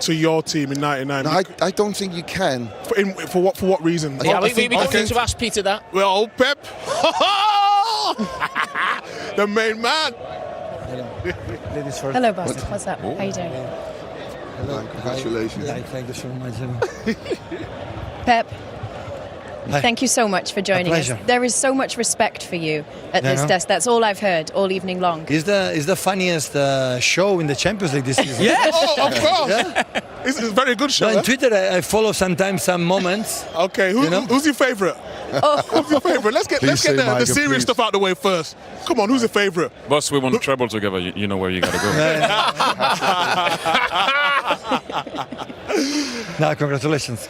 to your team in '99? No, I don't think you can. For what reason? Yeah, we can to ask Peter that. Well, Pep, the main man. Ladies first. Hello, boss. What's up? How you doing? Hello, congratulations. Yeah, thank you so much. Pep, Hi. thank you so much for joining us. pleasure. There is so much respect for you at Yeah, this no? desk. That's all I've heard all evening long. Is the funniest show in the Champions League this season? Yes. Oh, of course. Yeah. It's a very good show. No, on eh? Twitter, I follow sometimes some moments. Okay, who's your favourite? Who's your favourite? Let's get Please say the Michael, serious please. stuff out the way first. Come on, who's your favourite? Boss, we won the treble together. You know where you gotta go. No, congratulations.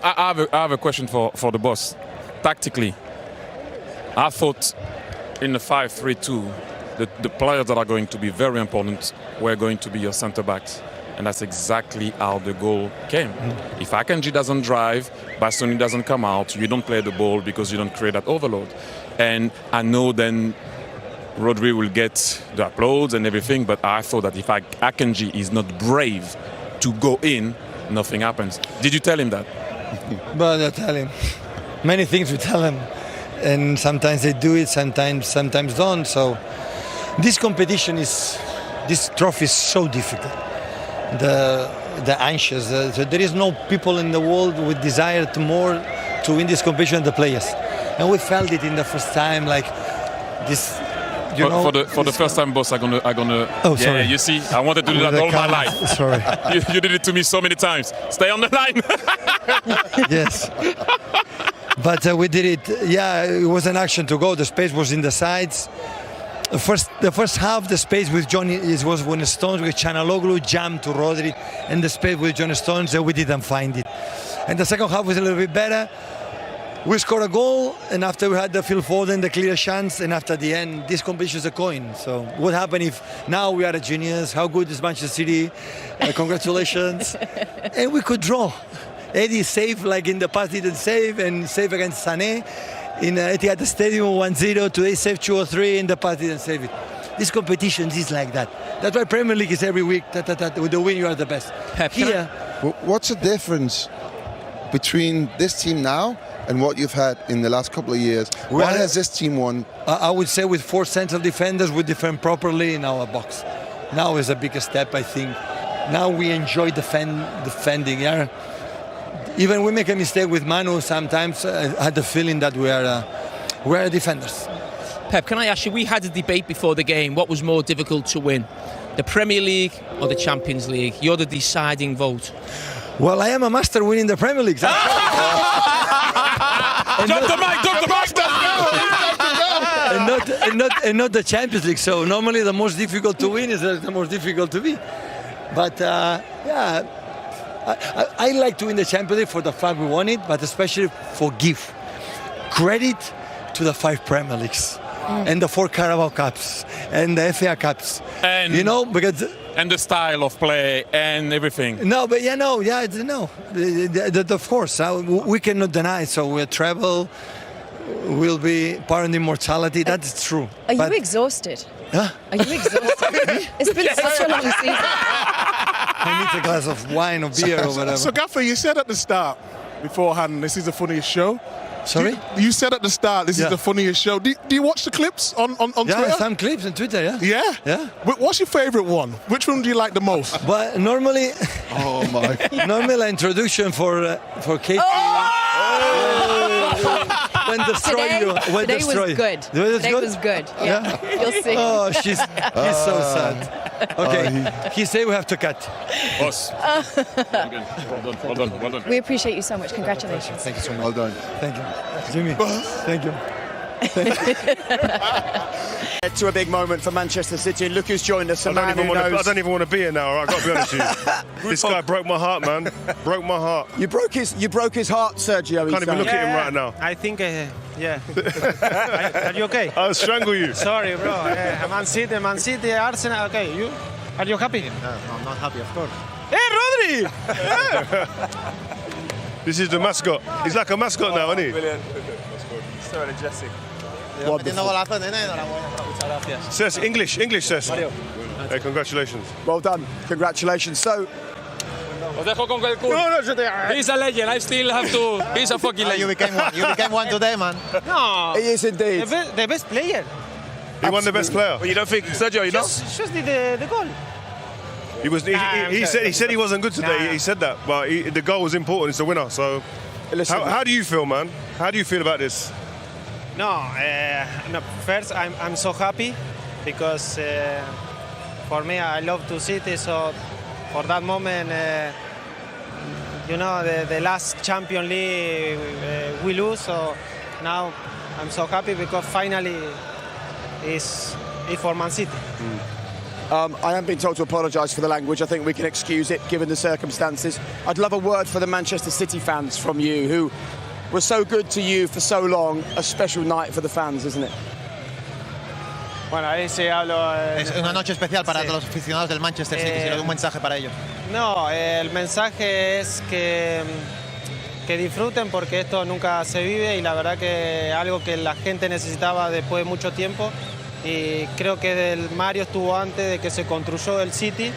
I have a question for the boss. Tactically, I thought in the 5-3-2, the players that are going to be very important were going to be your centre backs. And that's exactly how the goal came. If Akanji doesn't drive, Bastoni doesn't come out, you don't play the ball because you don't create that overload. And I know then Rodri will get the applause and everything, but I thought that if Akanji is not brave to go in, nothing happens. Did you tell him that? But I tell him many things. We tell him, and sometimes they do it, sometimes don't. So this competition this trophy is so difficult. The anxious. There is no people in the world with desire to win this competition than the players, and we felt it in the first time. Like this. For the first time, boss, I'm gonna. Oh, sorry. Yeah, you see, I wanted to do that all my life. Sorry. You did it to me so many times. Stay on the line. Yes. But we did it. Yeah, it was an action to go. The space was in the sides. The first half, the space with Johnny was when Stones with Chanaloglu jammed to Rodri, and the space with John Stones, and we didn't find it. And the second half was a little bit better. We scored a goal, and after we had the Phil Foden, the clear chance, and after the end, this competition is a coin. So what happened if now we are a genius? How good is Manchester City? Congratulations. And we could draw. Eddie saved like in the past didn't save, and save against Sané. In Etihad Stadium 1-0, today saved 2 or 3, in the past didn't save it. This competition is like that. That's why Premier League is every week. With the win, you are the best. Pep, Here, What's the difference between this team now and what you've had in the last couple of years? Why has this team won? I would say with 4 central defenders, we defend properly in our box. Now is a bigger step, I think. Now we enjoy defending. Yeah? Even we make a mistake with Manu sometimes. I had the feeling that we are defenders. Pep, can I ask you, we had a debate before the game. What was more difficult to win? The Premier League or the Champions League? You're the deciding vote. Well, I am a master winning the Premier League. Drop the mic. And not the Champions League. So normally the most difficult to win is the most difficult to be. But yeah, I like to win the Champions League for the fact we won it, but especially for give credit to the 5 Premier Leagues and the 4 Carabao Cups and the FA Cups. And because. And the style of play and everything. No, but of course, we cannot deny. So we'll travel, we'll be part of the immortality. That's true. Are you exhausted? Huh? Are you exhausted? It's been such a long season. I need a glass of wine or beer or whatever. So, Gaffer, you said at the start, beforehand, this is the funniest show. Sorry? You said at the start, this is the funniest show. Do you watch the clips on Twitter? Yeah, some clips on Twitter, yeah. Yeah? Yeah. What's your favourite one? Which one do you like the most? But normally, Oh my! normally introduction for Katie. When destroy you. When Today destroy was you. good. Today was good. Yeah. You'll see. Oh, she's so sad. Okay, he said we have to cut. Boss. Well done. We appreciate you so much. Congratulations. Thank you so much. Well done. Thank you, Jimmy. Thank you. To a big moment for Manchester City, and look who's joined us. I don't even want to be here now. I've got to be honest with you. This guy broke my heart, man. Broke my heart. You broke his heart, Sergio. Can't even look at him right now. I think, yeah. Are you okay? I'll strangle you. Sorry, bro. Man City, Arsenal. Okay, you? Are you happy? No, I'm not happy, of course. Hey, Rodri! This is the mascot. He's like a mascot now, isn't he? Brilliant. So energetic. Says English, says. Hey, congratulations. Well done. Congratulations. So, Os dejo con el culo. He's a legend. I still have to. He's a fucking legend. You became one today, man. No. He is indeed. The best player. He won the best player. But you don't think, Sergio, you know? Just did the goal. He said he wasn't good today. Nah. He said that, but the goal was important. It's the winner. So, Listen, how do you feel, man? How do you feel about this? No, first I'm so happy because for me I love to City. So for that moment, you know, the last Champions League we lose. So now I'm so happy because finally it's for Man City. I am being told to apologise for the language. I think we can excuse it given the circumstances. I'd love a word for the Manchester City fans from you, who were so good to you for so long. A special night for the fans, isn't it? Bueno, ahí sí hablo. Es una noche especial para sí. los aficionados del Manchester City. Si le doy un mensaje para ellos. No, el mensaje es que disfruten porque esto nunca se vive y la verdad que algo que la gente necesitaba después de mucho tiempo. Y creo que el Mario estuvo antes de que se construyó el City,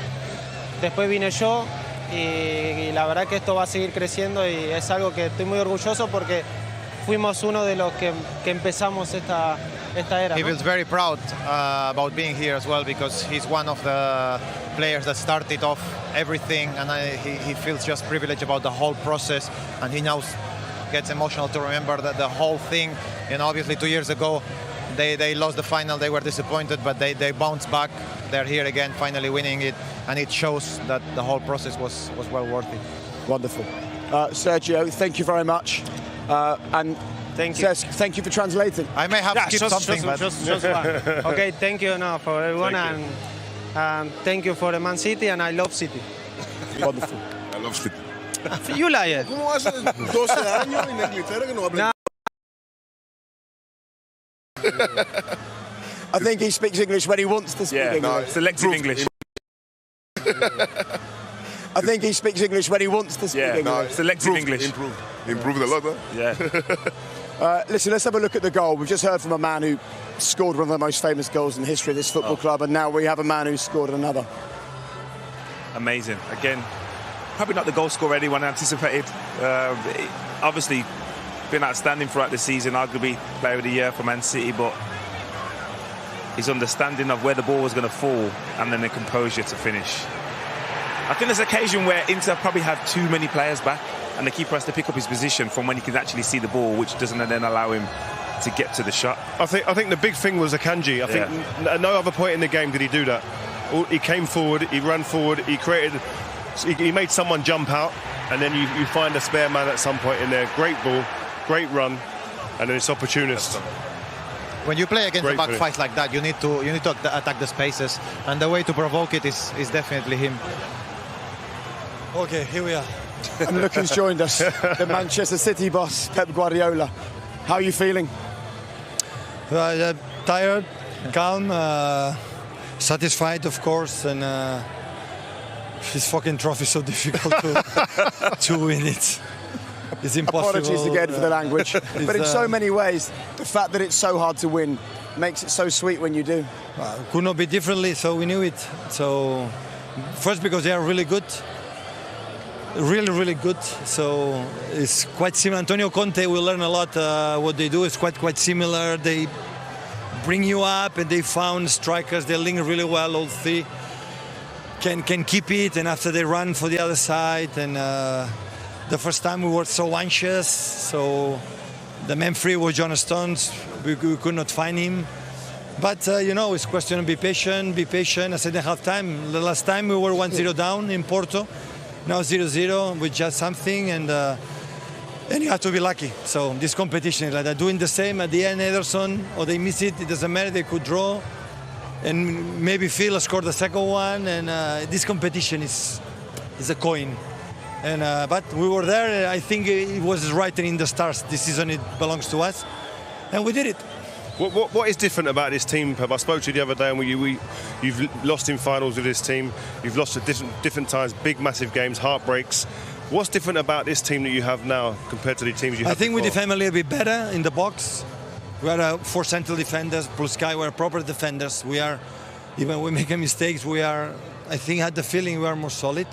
después vine yo y la verdad que esto va a seguir creciendo y es algo que estoy muy orgulloso porque fuimos uno de los que empezamos esta era. He ¿no? feels very proud about being here as well because he's one of the players that started off everything and he feels just privileged about the whole process and he now gets emotional to remember that the whole thing, you know, obviously 2 years ago they lost the final, they were disappointed, but they bounced back. They're here again, finally winning it, and it shows that the whole process was well worth it. Wonderful. Sergio, thank you very much. And Thank you. Cesc, thank you for translating. I may have skipped something, but... Just one. Okay, thank you for everyone and thank you for the Man City and I love City. Wonderful. I love City. You liar. ¿Cómo hace 12 años en Inglaterra que no habla? I think he speaks English when he wants to speak English. No, selective English. I think he speaks English when he wants to speak English. No, selective English. Improved a lot, huh? Yeah. Listen, let's have a look at the goal. We've just heard from a man who scored one of the most famous goals in the history of this football club, and now we have a man who scored another. Amazing. Again, probably not the goal scorer anyone anticipated. Obviously, been outstanding throughout the season, arguably player of the year for Man City, but his understanding of where the ball was going to fall and then the composure to finish. I think there's an occasion where Inter probably have too many players back and the keeper has to pick up his position from when he can actually see the ball, which doesn't then allow him to get to the shot. I think the big thing was Akanji. I think at no other point in the game did he do that. He came forward, he ran forward, he made someone jump out, and then you find a spare man at some point in there. Great ball, great run, and then it's opportunist. When you play against a back fight like that, you need to attack the spaces, and the way to provoke it is definitely him. Okay, here we are. And look who's joined us, the Manchester City boss, Pep Guardiola. How are you feeling? Tired, calm, satisfied, of course, and this fucking trophy is so difficult to win it. It's impossible. Apologies again for the language, but in so many ways, the fact that it's so hard to win makes it so sweet when you do. Could not be differently, so we knew it. So first because they are really good. Really good. So it's quite similar. Antonio Conte, we learn a lot. What they do is quite similar. They bring you up, and they found strikers. They link really well. All three can keep it, and after they run for the other side. And the first time we were so anxious. So the man free was John Stones. We could not find him. But you know, it's a question of be patient. I said in half time. The last time we were 1-0 down in Porto. Now 0-0 with just something, and you have to be lucky. So this competition is like that. Doing the same at the end, Ederson, or they miss it, it doesn't matter, they could draw. And maybe Phil scored the second one, and this competition is a coin. And but we were there, I think it was written in the stars. This season it belongs to us, and we did it. What is different about this team, Pep? I spoke to you the other day, and you've lost in finals with this team. You've lost at different times, big, massive games, heartbreaks. What's different about this team that you have now compared to the teams you had I think before? we defend a little bit better in the box. We are 4 central defenders, plus Sky, we are proper defenders. We are, even when we make mistakes, we are, I think, had the feeling we are more solid.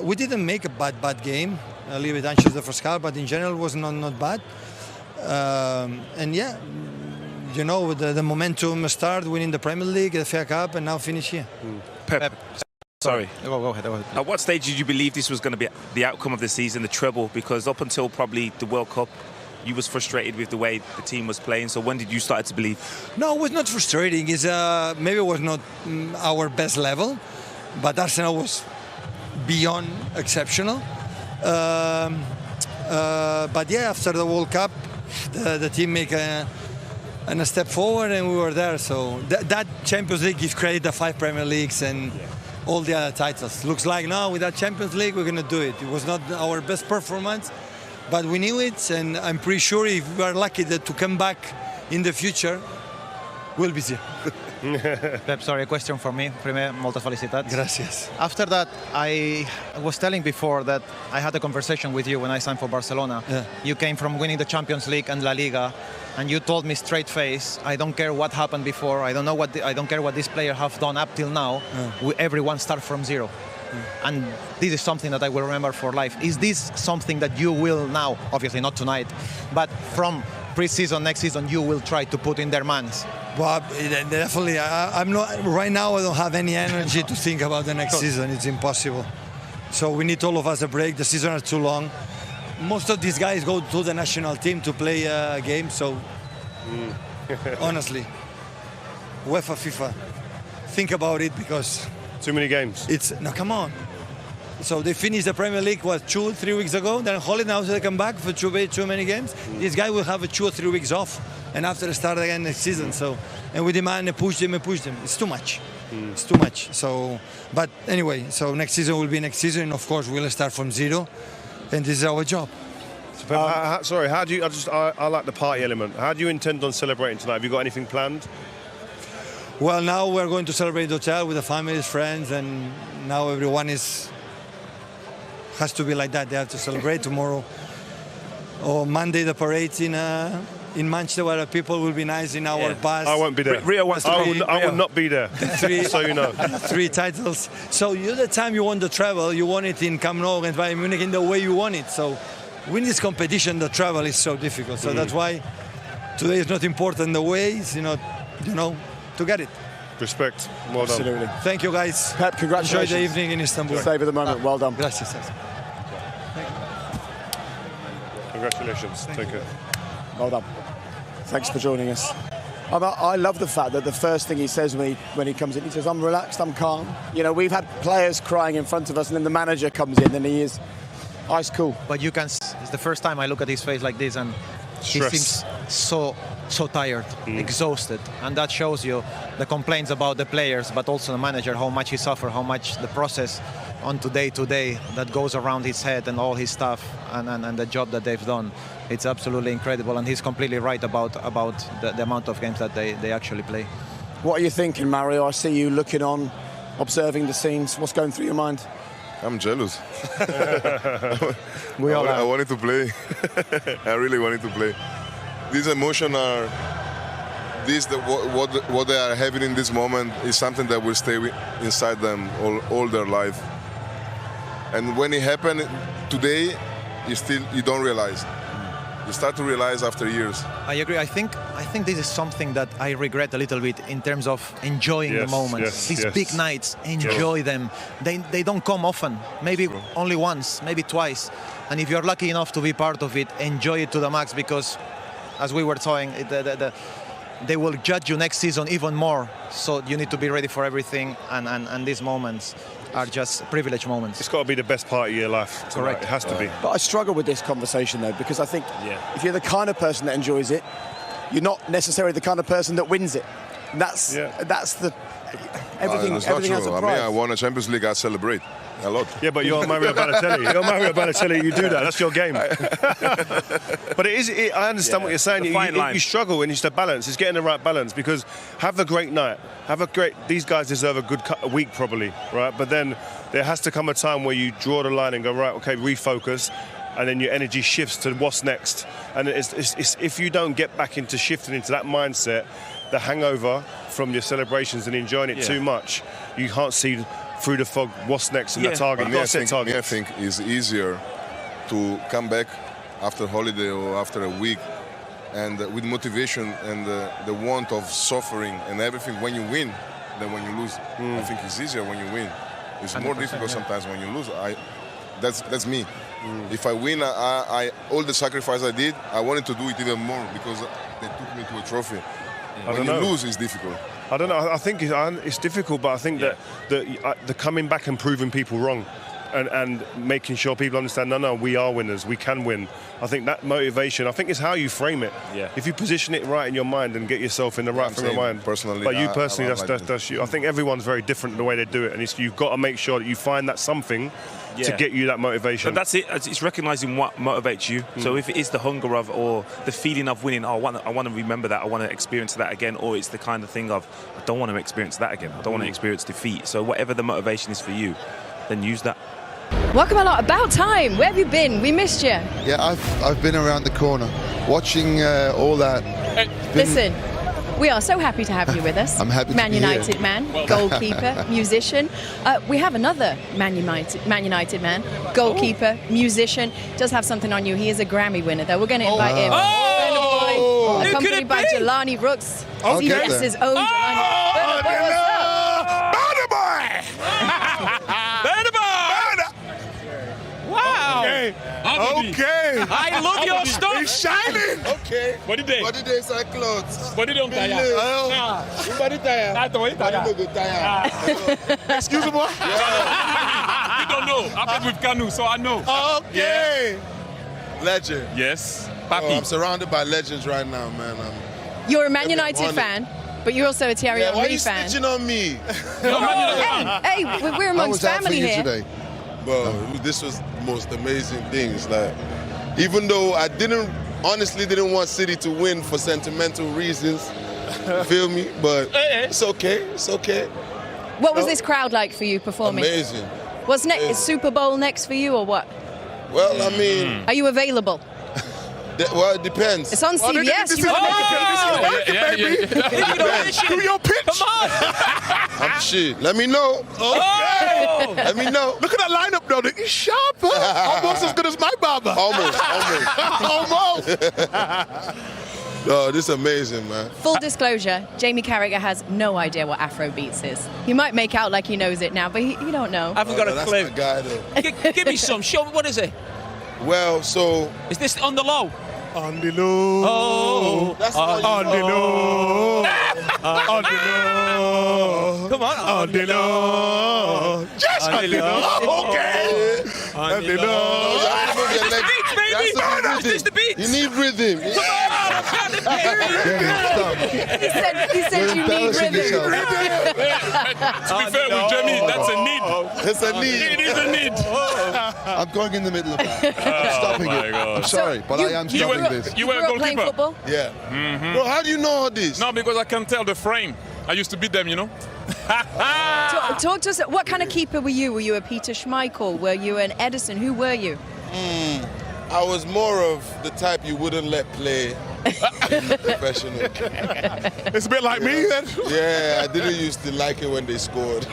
We didn't make a bad game. A little bit anxious the first half, but in general it was not bad. And yeah, you know, the momentum start winning the Premier League, the FA Cup, and now finish here. Pep. Sorry. Go ahead. At what stage did you believe this was going to be the outcome of the season, the treble? Because up until probably the World Cup, you was frustrated with the way the team was playing. So when did you start to believe? No, it was not frustrating. It's maybe it was not our best level, but Arsenal was beyond exceptional. But yeah, after the World Cup, the team make a step forward, and we were there. So that Champions League gives credit to 5 Premier Leagues and all the other titles. Looks like now with that Champions League we're going to do it. It was not our best performance, but we knew it, and I'm pretty sure if we are lucky to come back in the future, we'll be there. Pep, sorry, a question for me. Primer, moltes felicitats. Gracias. After that, I was telling before that I had a conversation with you when I signed for Barcelona. Yeah. You came from winning the Champions League and La Liga, and you told me straight face, I don't care what happened before. I don't care what this player have done up till now. Everyone start from zero. And this is something that I will remember for life. Is this something that you will now, obviously not tonight, but from pre-season, next season, you will try to put in their minds? Well, definitely. I'm not right now. I don't have any energy to think about the next season. It's impossible. So we need all of us a break. The season is too long. Most of these guys go to the national team to play a game. So honestly, UEFA, FIFA, think about it, because too many games. No, come on. So they finished the Premier League 2-3 weeks ago. Then holiday, now they come back for too many games. This guy will have 2 or 3 weeks off, and after start again next season. So, and we demand and push them. It's too much. It's too much. So, but anyway, so next season will be next season. Of course, we'll start from zero, and this is our job. Sorry, how do you? I like the party element. How do you intend on celebrating tonight? Have you got anything planned? Well, now we're going to celebrate the hotel with the families, friends, and now everyone has to be like that. They have to celebrate tomorrow or Monday. The parade in Manchester, where people will be nice in our bus. I won't be there. Rio wants to be. I will not be there. So you know. 3 titles. So the time you want to travel, you want it in Camp Nou and Bayern Munich in the way you want it. So win this competition, the travel is so difficult. So that's why today is not important the way. It's to get it. Respect. Well Absolutely. done. Thank you, guys. Pep, congratulations. Enjoy the evening in Istanbul. Savour the moment. Well done. Gracias. Congratulations. Take care. Well done. Thanks for joining us. I love the fact that the first thing he says when he comes in, he says, I'm relaxed, I'm calm. You know, we've had players crying in front of us, and then the manager comes in and he is ice cool. But you can, it's the first time I look at his face like this, and he seems so tired, exhausted, and that shows you the complaints about the players, but also the manager, how much he suffered, how much the process on day to day that goes around his head and all his stuff, and the job that they've done. It's absolutely incredible, and he's completely right about the amount of games that they actually play. What are you thinking, Mario? I see you looking on, observing the scenes. What's going through your mind? I'm jealous. We all I wanted to play. I really wanted to play. These emotions are, what they are having in this moment is something that will stay inside them all their life. And when it happened today, you don't realize. You start to realize after years. I agree. I think this is something that I regret a little bit in terms of enjoying the moments. These big nights, enjoy them. They don't come often. Maybe only once, maybe twice. And if you're lucky enough to be part of it, enjoy it to the max, because, as we were saying, they will judge you next season even more. So you need to be ready for everything. And these moments are just privileged moments. It's got to be the best part of your life. Correct. It has to be. But I struggle with this conversation, though, because I think if you're the kind of person that enjoys it, you're not necessarily the kind of person that wins it. And that's the everything. That's everything not has a true. price. I won a Champions League. I celebrate a lot. Yeah, but you're Mario Balotelli. You're Mario Balotelli. You do that. That's your game. But I understand what you're saying. You struggle, and it's the balance. It's getting the right balance, because have a great night. These guys deserve a week probably, right? But then there has to come a time where you draw the line and go, right, okay, refocus, and then your energy shifts to what's next. And it's if you don't get back into shifting into that mindset, the hangover from your celebrations and enjoying it too much, you can't see through the fog. What's next in the target? Me, You I got to set think, targets. me, I think it's easier to come back after holiday or after a week and with motivation and the want of suffering and everything when you win than when you lose. I think it's easier when you win. It's more difficult sometimes when you lose. That's me. If I win, I all the sacrifice I did, I wanted to do it even more because they took me to a trophy. When you lose, it's difficult. I don't know. I think it's difficult, but I think that the coming back and proving people wrong, and making sure people understand, no, we are winners. We can win. I think that motivation. I think it's how you frame it. Yeah. If you position it right in your mind and get yourself in the right frame of mind. Personally, but you personally, I like that's you. I think everyone's very different in the way they do it, and you've got to make sure that you find that something to get you that motivation. But that's it. It's recognising what motivates you. So if it is the hunger of or the feeling of winning, I want to remember that. I want to experience that again. Or it's the kind of thing of I don't want to experience that again. I don't want to experience defeat. So whatever the motivation is for you, then use that. Welcome a lot. About time. Where have you been? We missed you. Yeah, I've been around the corner watching all that. Listen, we are so happy to have you with us. I'm happy to Man be United here. man, goalkeeper, musician. We have another Man United man, goalkeeper, musician. Does have something on you. He is a Grammy winner, though. We're going to invite him. Oh! Who could Accompanied it by be? Jelani Brooks. Okay. CBS's own Jelani. Burna Boy! Burna Boy! Wow! Okay. Okay. I love your stuff. He's shining. Okay. Body day. Body days are clothes. Body don't tire. Body tire. Body no go tire. Excuse me, boy. You don't know. I played with Kanu, so I know. Okay. Legend. Yes. Oh, Papi. I'm surrounded by legends right now, man. You're a Man United fan, but you're also a Thierry Why are Henry you fan. snitching on me? Hey, we're amongst family here. Today? Bro, this was the most amazing thing. It's like, even though I honestly didn't want City to win for sentimental reasons, you feel me? But it's okay. It's okay. What was this crowd like for you performing? Amazing. What's next? Is Super Bowl next for you or what? Well, I mean, Are you available? well, it depends. It's on CBS. This You gotta is baby. Do your pitch. Come on! I'm shit. Let me know. Okay. Let me know. Look at that lineup, though. He's sharp. Almost as good as my barber. Almost. Almost. No, this is amazing, man. Full disclosure, Jamie Carragher has no idea what Afro beats is. He might make out like he knows it now, but you don't know. I haven't got a That's clue. my guy, though. Give me some. Show me, what is it? Well, so Is this on the low? On the low. Oh. that's what you On the know. low. On the low. Come on. On the low. Just on the low. Okay. On the low. You have to move your legs. Beat, baby. You have to move Is this the beat? You need rhythm. Come on. He said you need rhythm. To be fair with Jamie, that's a need. It's a need. It is a need. I'm going in the middle of that. I'm stopping my it. God. I'm sorry, but I am stopping this. You were a grew up playing goalkeeper. football? Yeah. Bro, how do you know all this? No, because I can tell the frame. I used to beat them, you know. Talk to us. What kind of keeper were you? Were you a Peter Schmeichel? Were you an Edison? Who were you? I was more of the type you wouldn't let play professional. It's a bit like me then. Yeah, I didn't used to like it when they scored.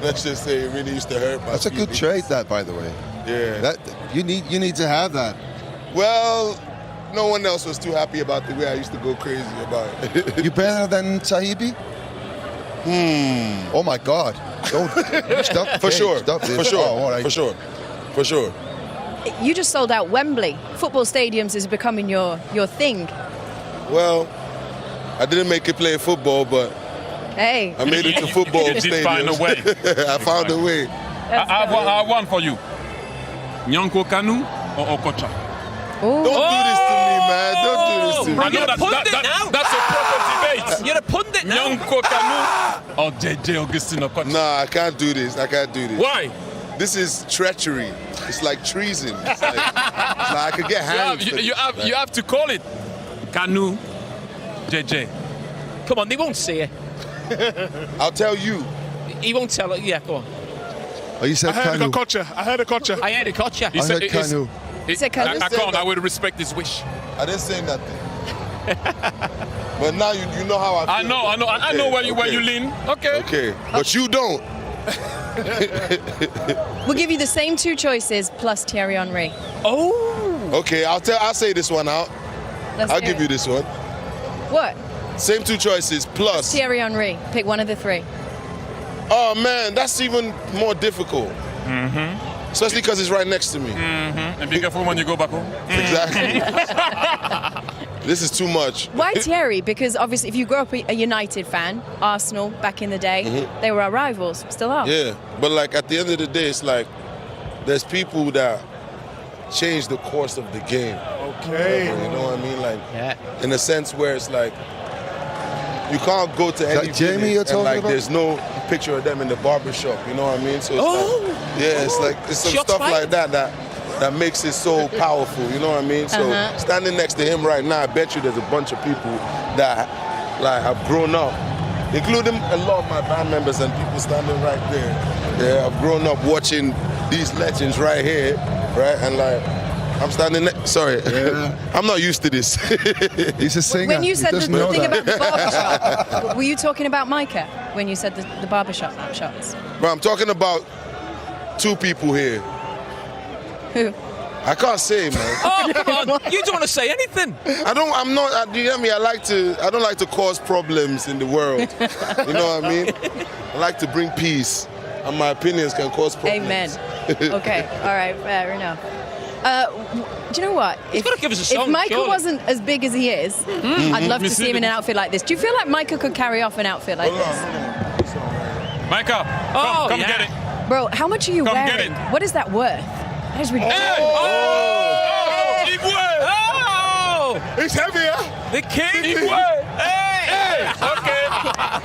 Let's just say it really used to hurt my That's a good feelings. trait, that, by the way. Yeah. That you need to have that. Well, no one else was too happy about the way I used to go crazy about it. You better than Sahibi? Oh my God! Don't stop. For Hey, sure. Stop this. For sure. Oh, all right. For sure. For sure. You just sold out Wembley. Football stadiums is becoming your thing. Well, I didn't make it play football, but Hey. I made it to football You did find a stadiums. way. I found a way. I have one for you. Nyanko Kanu or Okocha? Don't do this to me, man. Don't do this to me. I know You're a pundit now. that's a proper debate. You're a pundit now. Nyanko Kanu or JJ Augustine Okocha? Nah, I can't do this. I can't do this. Why? This is treachery. It's like treason. It's like I could get hanged. for You this. have to call it Kanu, JJ. Come on, they won't see it. I'll tell you. He won't tell it. Yeah, go on. Oh, you said I heard Kanu. a Kocha. I heard a Kocha. I had a gotcha. I heard Kanu. Said Kanu. I can't. I will respect his wish. I didn't say nothing. But now you know how I feel. I know where you lean. Okay. Okay, but you don't. We'll give you the same two choices plus Thierry Henry. Oh. Okay, I'll say this one out. I'll give you this one. What? Same two choices plus Thierry Henry. Pick one of the three. Oh man, that's even more difficult. Especially because it's right next to me. And be careful when you go back home. Exactly. This is too much. Why Thierry? Because obviously if you grew up a United fan, Arsenal back in the day, they were our rivals, still are. Yeah, but like at the end of the day, it's like there's people that change the course of the game. Okay. You know what I mean? Like, in a sense where it's like you can't go to any Jamie you're and talking like about? there's no picture of them in the barbershop. You know what I mean? So it's it's some Shots stuff fired. like that makes it so powerful. You know what I mean? So standing next to him right now, I bet you there's a bunch of people that like have grown up, including a lot of my band members and people standing right there. Yeah, I've grown up watching these legends right here, right? And like, I'm standing sorry, I'm not used to this. He's a singer. When you said He the doesn't know thing that. about the barbershop, were you talking about Micah when you said the barbershop shots? But I'm talking about two people here. Who? I can't say, man. Oh, come on. You don't want to say anything. I'm not, you hear me? I don't like to cause problems in the world. You know what I mean? I like to bring peace, and my opinions can cause problems. Amen. Okay, all right, fair enough. Do you know what? He's got to give us a song, If Micah surely. wasn't as big as he is, I'd love to see him in an outfit like this. Do you feel like Micah could carry off an outfit like this? Micah, come get it. Bro, how much are you Come get wearing? it. What is that worth? That is ridiculous. It's heavier. The king. Hey. Okay.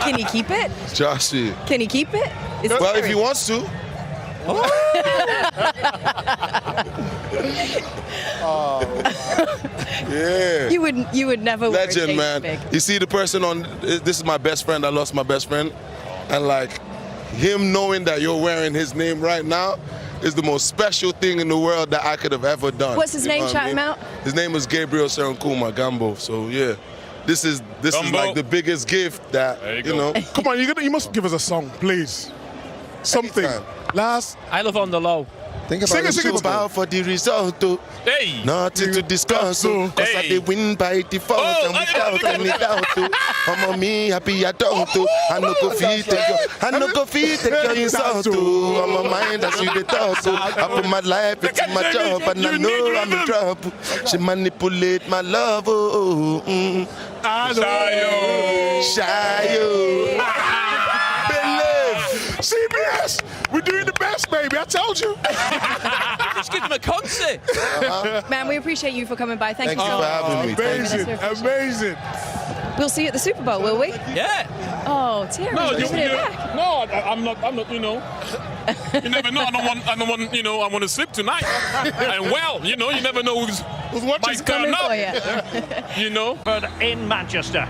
Can he keep it? Joshie. Can he keep it? Is it Well, if scary? he wants to. Yeah. You would never wear a Legend, James man. big. You see the person on, this is my best friend, I lost my best friend. And like, him knowing that you're wearing his name right now is the most special thing in the world that I could have ever done. What's his You know name? what I Shout him mean? out. His name is Gabriel Serenkuma Gambo. So yeah, this is like the biggest gift that, you know. Come on, you must give us a song, please. Something. Last. I love On the Low. Think about Sing it, the sing it. Super Bowl. About for the result, oh. Hey. Nothing to discuss, oh. Cause I did win by default and without any doubt, oh. I'm on me, happy I don't, oh. I no go feed take your insult, oh. I'm on mind, I see the thought, oh. I put my life into my job and I know I'm in trouble. She manipulate my love, oh. Shayo. CBS, we're doing the best, baby. I told you. Just give them a concert. Man, we appreciate you for coming by. Thank you so for much. having me. Amazing, amazing. We'll see you at the Super Bowl, will we? Yeah. Oh, Thierry, No, bring it back. I'm not. You know. You never know. I don't want. You know, I want to sleep tonight. And well, you know, you never know who's watching. might turn Coming up. for you. You know. In Manchester.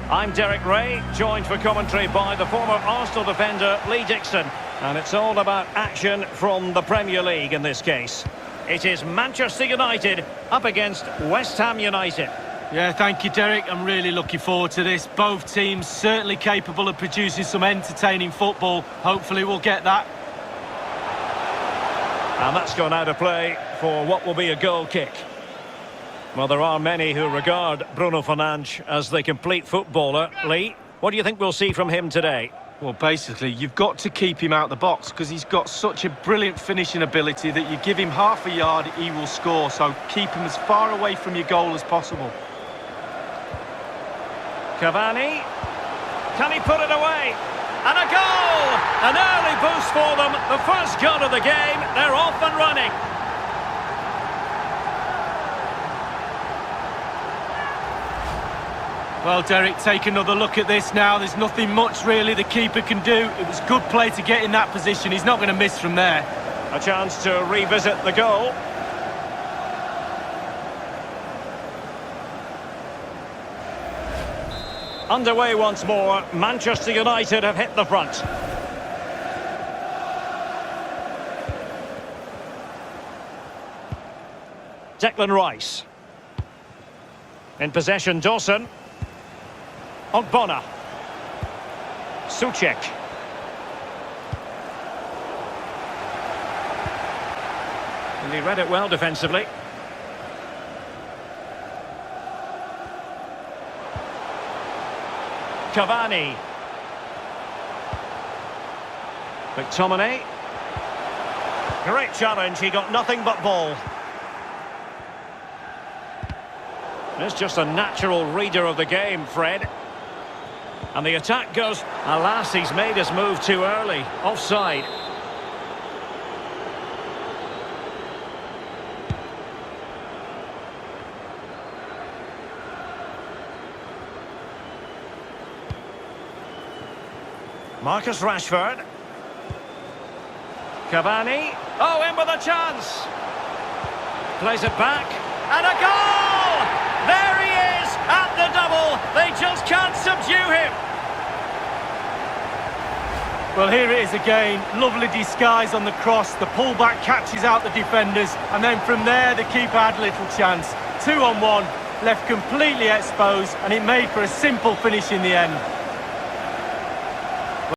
I'm Derek Ray, joined for commentary by the former Arsenal defender Lee Dixon. And it's all about action from the Premier League in this case. It is Manchester United up against West Ham United. Yeah, thank you, Derek. I'm really looking forward to this. Both teams certainly capable of producing some entertaining football. Hopefully we'll get that. And that's gone out of play for what will be a goal kick. Well, there are many who regard Bruno Fernandes as the complete footballer. Lee, what do you think we'll see from him today? Well, basically, you've got to keep him out the box because he's got such a brilliant finishing ability that you give him half a yard, he will score. So keep him as far away from your goal as possible. Cavani. Can he put it away? And a goal! An early boost for them. The first goal of the game. They're off and running. Well, Derek, take another look at this now. There's nothing much really the keeper can do. It was good play to get in that position. He's not going to miss from there. A chance to revisit the goal. Underway once more. Manchester United have hit the front. Declan Rice. In possession, Dawson. Ogbonna. Souček. And he read it well defensively. Cavani. McTominay. Great challenge, he got nothing but ball. It's just a natural reader of the game, Fred. And the attack goes. Alas, he's made his move too early. Offside. Marcus Rashford. Cavani. Oh, in with a chance. Plays it back. And a goal! There he is at the double. They just can't subdue him. Well, here it is again. Lovely disguise on the cross. The pullback catches out the defenders. And then from there, the keeper had little chance. 2-on-1, left completely exposed. And it made for a simple finish in the end.